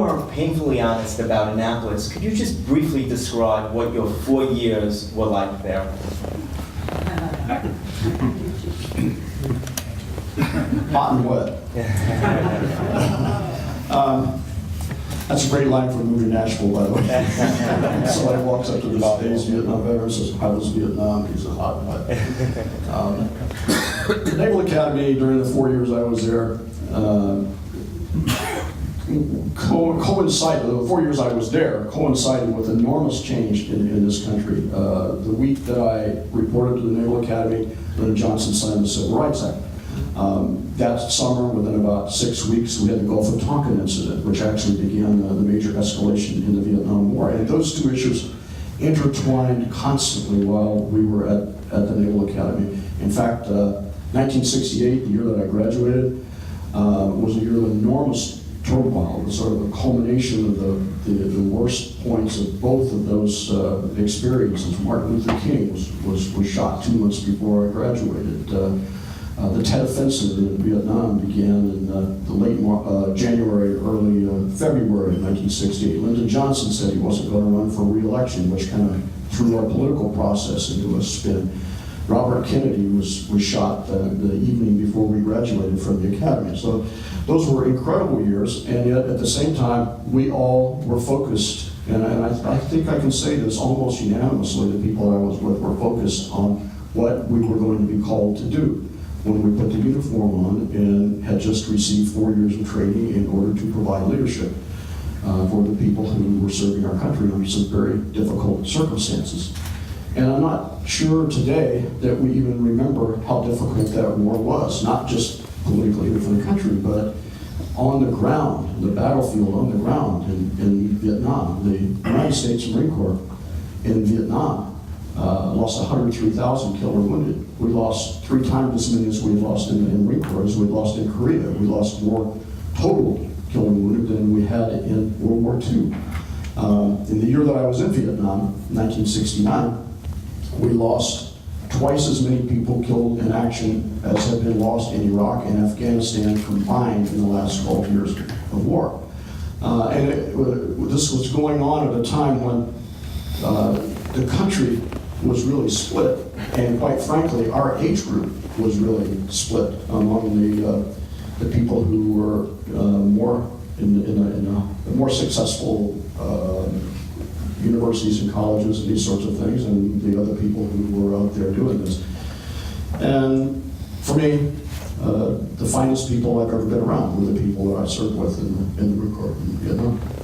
were painfully honest about Annaoplis, could you just briefly describe what your 4 years were like there? Hot and wet. That's a great line from the movie Nashville, by the way. Somebody walks up to this day's Vietnam veteran and says, "How was Vietnam?" He says, "Hot and wet." The Naval Academy, during the 4 years I was there, coincided, the 4 years I was there, coincided with enormous change in this country. The week that I reported to the Naval Academy, Lyndon Johnson signed the Civil Rights Act. That summer, within about 6 weeks, we had the Gulf of Tonkin incident, which actually began the major escalation in the Vietnam War. And those two issues intertwined constantly while we were at the Naval Academy. In fact, 1968, the year that I graduated, was a year of enormous turmoil. It was sort of a culmination of the worst points of both of those experiences. Martin Luther King was shot 2 months before I graduated. The Tet Offensive in Vietnam began in the late January, early February of 1968. Lyndon Johnson said he wasn't going to run for re-election, which kind of threw our political process into a spin. Robert Kennedy was shot the evening before we graduated from the academy. So those were incredible years, and yet at the same time, we all were focused, and I think I can say this almost unanimously, the people I was with were focused on what we were going to be called to do when we put the uniform on and had just received 4 years of training in order to provide leadership for the people who were serving our country under some very difficult circumstances. And I'm not sure today that we even remember how difficult that war was, not just politically for the country, but on the ground, the battlefield on the ground in Vietnam. The United States Marine Corps in Vietnam lost 103,000 killed or wounded. We lost 3 times as many as we lost in the Marine Corps as we lost in Korea. We lost more total killed and wounded than we had in World War II. In the year that I was in Vietnam, 1969, we lost twice as many people killed in action as have been lost in Iraq and Afghanistan combined in the last 12 years of war. This was going on at a time when the country was really split, and quite frankly, our age group was really split among the people who were more in more successful universities and colleges and these sorts of things, and the other people who were out there doing this. And for me, the finest people I've ever been around were the people that I served with in the Marine Corps